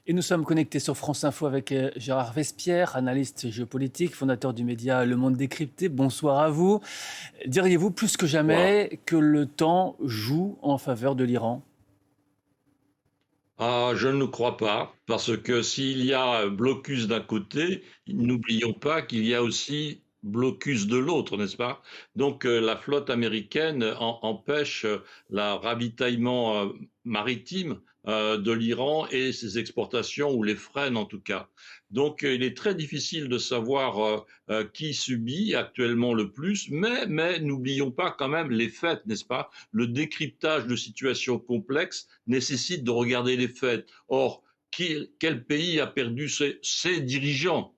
Et nous sommes connectés sur France Info avec Gérard Vespierre, analyste géopolitique, fondateur du média Le Monde Décrypté. Bonsoir à vous. Diriez-vous plus que Voilà. jamais que le temps joue en faveur de l'Iran? Ah, je ne le crois pas, parce que s'il y a blocus d'un côté, n'oublions pas qu'il y a aussi blocus de l'autre, n'est-ce pas? Donc la flotte américaine empêche le ravitaillement maritime de l'Iran et ses exportations, ou les freine en tout cas. Donc il est très difficile de savoir qui subit actuellement le plus, mais n'oublions pas quand même les faits, n'est-ce pas? Le décryptage de situations complexes nécessite de regarder les faits. Or, quel pays a perdu ses dirigeants?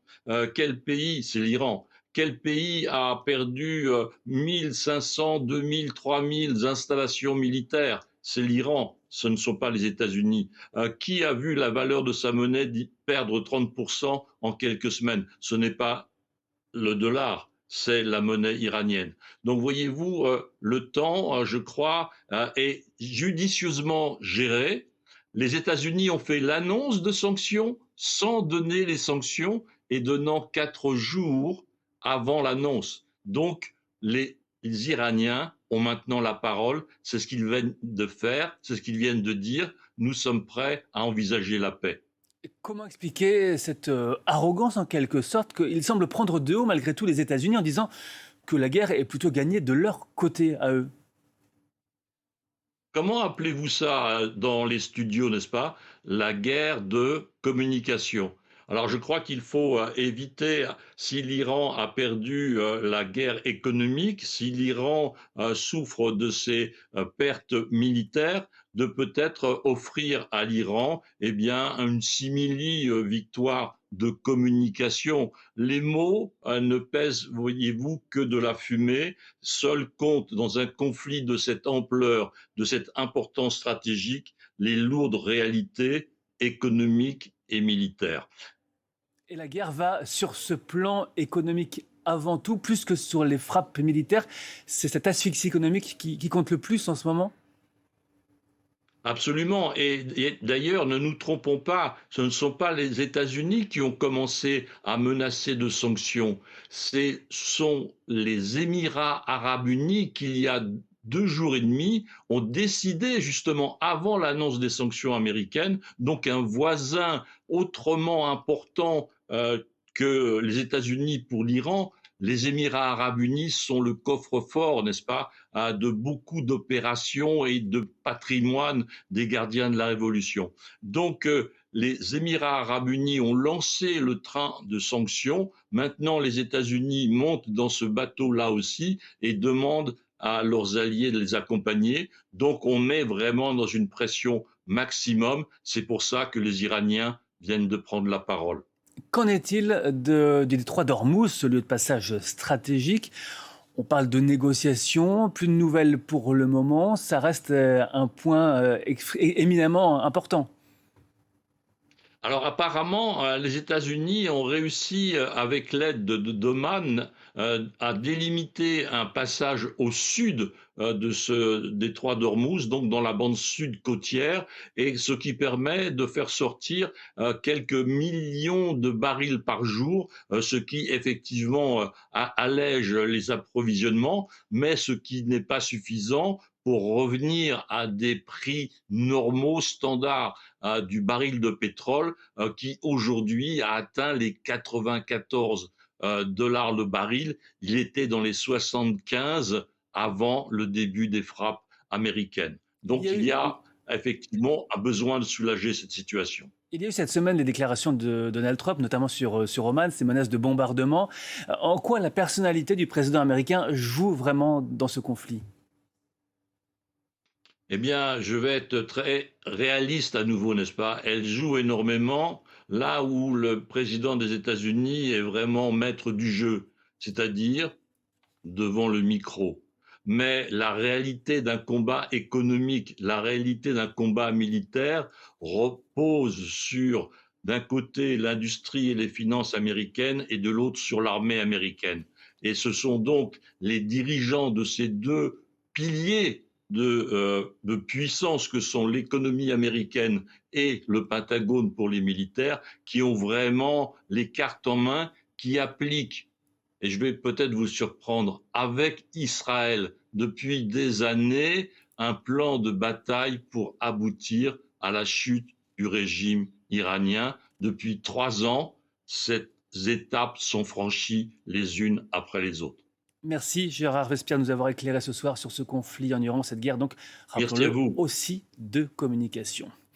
Quel pays? C'est l'Iran. Quel pays a perdu 1500, 2000, 3000 installations militaires? C'est l'Iran, ce ne sont pas les États-Unis. Qui a vu la valeur de sa monnaie perdre 30% en quelques semaines? Ce n'est pas le dollar, c'est la monnaie iranienne. Donc voyez-vous, le temps, je crois, est judicieusement géré. Les États-Unis ont fait l'annonce de sanctions sans donner les sanctions et donnant 4 jours avant l'annonce. Donc les Iraniens ont maintenant la parole, c'est ce qu'ils viennent de faire, c'est ce qu'ils viennent de dire. Nous sommes prêts à envisager la paix. Comment expliquer cette arrogance en quelque sorte qu'ils semblent prendre de haut malgré tout les États-Unis en disant que la guerre est plutôt gagnée de leur côté à eux? Comment appelez-vous ça dans les studios, n'est-ce pas? La guerre de communication. Alors je crois qu'il faut éviter, si l'Iran a perdu la guerre économique, si l'Iran souffre de ses pertes militaires, de peut-être offrir à l'Iran eh bien, une simili victoire de communication. Les mots ne pèsent, voyez-vous, que de la fumée. Seul compte dans un conflit de cette ampleur, de cette importance stratégique, les lourdes réalités économiques et militaires. Et la guerre va sur ce plan économique avant tout, plus que sur les frappes militaires. C'est cette asphyxie économique qui compte le plus en ce moment? Absolument. Et d'ailleurs, ne nous trompons pas, ce ne sont pas les États-Unis qui ont commencé à menacer de sanctions. Ce sont les Émirats arabes unis qui, il y a 2 jours et demi, ont décidé justement avant l'annonce des sanctions américaines, donc un voisin autrement important que les États-Unis pour l'Iran. Les Émirats arabes unis sont le coffre-fort, n'est-ce pas, de beaucoup d'opérations et de patrimoine des gardiens de la Révolution. Donc, les Émirats arabes unis ont lancé le train de sanctions. Maintenant, les États-Unis montent dans ce bateau-là aussi et demandent à leurs alliés de les accompagner. Donc, on est vraiment dans une pression maximum. C'est pour ça que les Iraniens viennent de prendre la parole. Qu'en est-il du détroit d'Ormuz, ce lieu de passage stratégique? On parle de négociations, plus de nouvelles pour le moment. Ça reste un point éminemment important. Alors apparemment, les États-Unis ont réussi, avec l'aide d'Oman, à délimiter un passage au sud de ce détroit d'Ormuz, donc dans la bande sud côtière, et ce qui permet de faire sortir quelques millions de barils par jour, ce qui effectivement allège les approvisionnements, mais ce qui n'est pas suffisant pour revenir à des prix normaux, standards du baril de pétrole qui aujourd'hui a atteint les 94 dollars le baril. Il était dans les 75 avant le début des frappes américaines. Il y Donc a il y eu, a effectivement un besoin de soulager cette situation. il y a eu cette semaine les déclarations de Donald Trump, notamment sur Oman, ces menaces de bombardement. En quoi la personnalité du président américain joue vraiment dans ce conflit? Eh bien, je vais être très réaliste à nouveau, n'est-ce pas? Elle joue énormément là où le président des États-Unis est vraiment maître du jeu, c'est-à-dire devant le micro. Mais la réalité d'un combat économique, la réalité d'un combat militaire repose sur, d'un côté, l'industrie et les finances américaines et de l'autre sur l'armée américaine. Et ce sont donc les dirigeants de ces deux piliers de puissance que sont l'économie américaine et le Pentagone pour les militaires, qui ont vraiment les cartes en main, qui appliquent, et je vais peut-être vous surprendre, avec Israël depuis des années, un plan de bataille pour aboutir à la chute du régime iranien. Depuis 3 ans, ces étapes sont franchies les unes après les autres. Merci Gérard Respierre de nous avoir éclairé ce soir sur ce conflit en Iran, cette guerre donc, Merci à rappelons-le, vous. aussi de communication.